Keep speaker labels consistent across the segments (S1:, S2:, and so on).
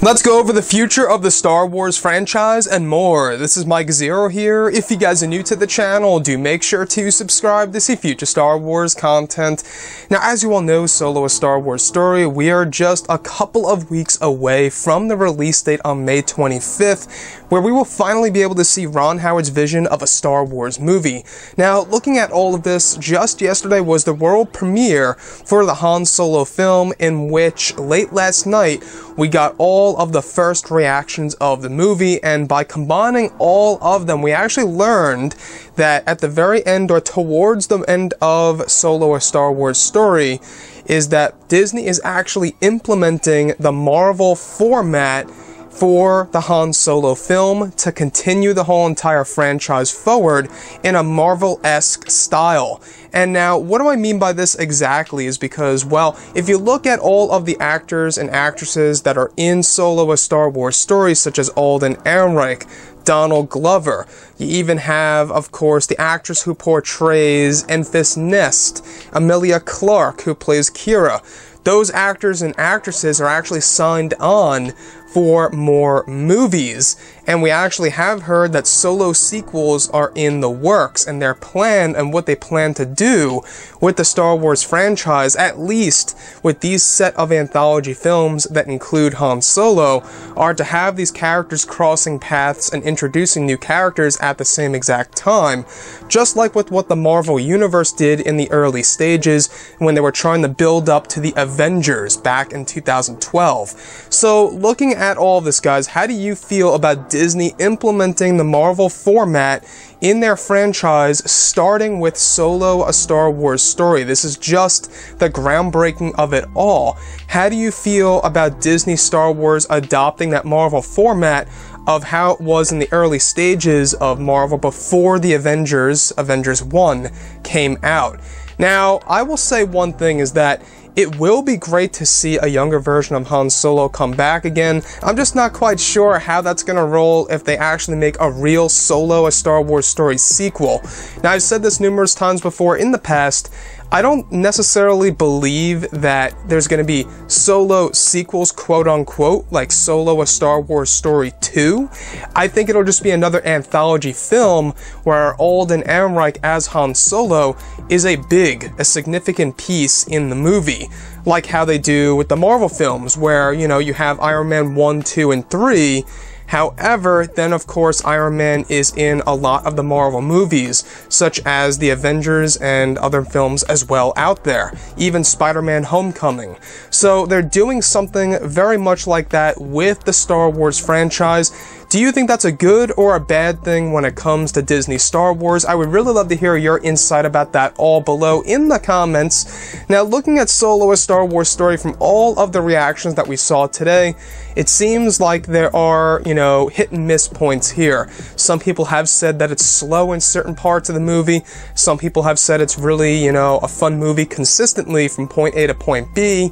S1: Let's go over the future of the Star Wars franchise and more. This is Mike Zero here. If you guys are new to the channel, do make sure to subscribe to see future Star Wars content. Now, as you all know, Solo: A Star Wars Story, we are just a couple of weeks away from the release date on May 25th, where we will finally be able to see Ron Howard's vision of a Star Wars movie. Now, looking at all of this, just yesterday was the world premiere for the Han Solo film, in which late last night we got all of the first reactions of the movie, and by combining all of them, we actually learned that at the very end, or towards the end of Solo: A Star Wars Story, is that Disney is actually implementing the Marvel format for the Han Solo film to continue the whole entire franchise forward in a Marvel-esque style. And now, what do I mean by this exactly is because, well, if you look at all of the actors and actresses that are in Solo: A Star Wars Story, such as Alden Ehrenreich, Donald Glover, you even have, of course, the actress who portrays Enfys Nest, Emilia Clarke, who plays Kira. Those actors and actresses are actually signed on for more movies, and we actually have heard that Solo sequels are in the works, and their plan and what they plan to do with the Star Wars franchise, at least with these set of anthology films that include Han Solo, are to have these characters crossing paths and introducing new characters at the same exact time, just like with what the Marvel Universe did in the early stages when they were trying to build up to the Avengers back in 2012. So, looking at all this, guys, how do you feel about Disney implementing the Marvel format in their franchise, starting with Solo: A Star Wars Story? This is just the groundbreaking of it all. How do you feel about Disney Star Wars adopting that Marvel format of how it was in the early stages of Marvel before the Avengers 1 came out? Now, I will say one thing is that it will be great to see a younger version of Han Solo come back again. I'm just not quite sure how that's gonna roll if they actually make a real Solo: A Star Wars Story sequel. Now, I've said this numerous times before in the past, I don't necessarily believe that there's going to be Solo sequels, quote-unquote, like Solo: A Star Wars Story 2. I think it'll just be another anthology film where Alden Ehrenreich as Han Solo is a significant piece in the movie, like how they do with the Marvel films, where, you know, you have Iron Man 1, 2, and 3, However, then of course Iron Man is in a lot of the Marvel movies, such as the Avengers and other films as well out there, even Spider-Man Homecoming. So they're doing something very much like that with the Star Wars franchise. Do you think that's a good or a bad thing when it comes to Disney Star Wars? I would really love to hear your insight about that all below in the comments. Now, looking at Solo: A Star Wars Story, from all of the reactions that we saw today, it seems like there are, hit and miss points here. Some people have said that it's slow in certain parts of the movie. Some people have said it's really, a fun movie consistently from point A to point B.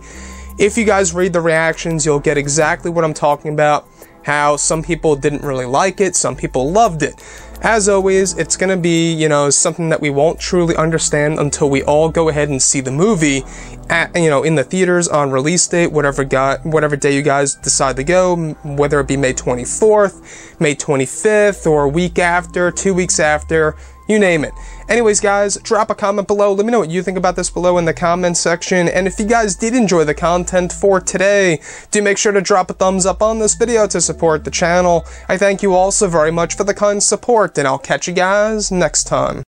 S1: If you guys read the reactions, you'll get exactly what I'm talking about. How some people didn't really like it, some people loved it. As always, it's gonna be, something that we won't truly understand until we all go ahead and see the movie at, in the theaters on release date, whatever day you guys decide to go, whether it be May 24th, May 25th, or a week after, 2 weeks after, you name it. Anyways, guys, drop a comment below. Let me know what you think about this below in the comment section. And if you guys did enjoy the content for today, do make sure to drop a thumbs up on this video to support the channel. I thank you all so very much for the kind support, and I'll catch you guys next time.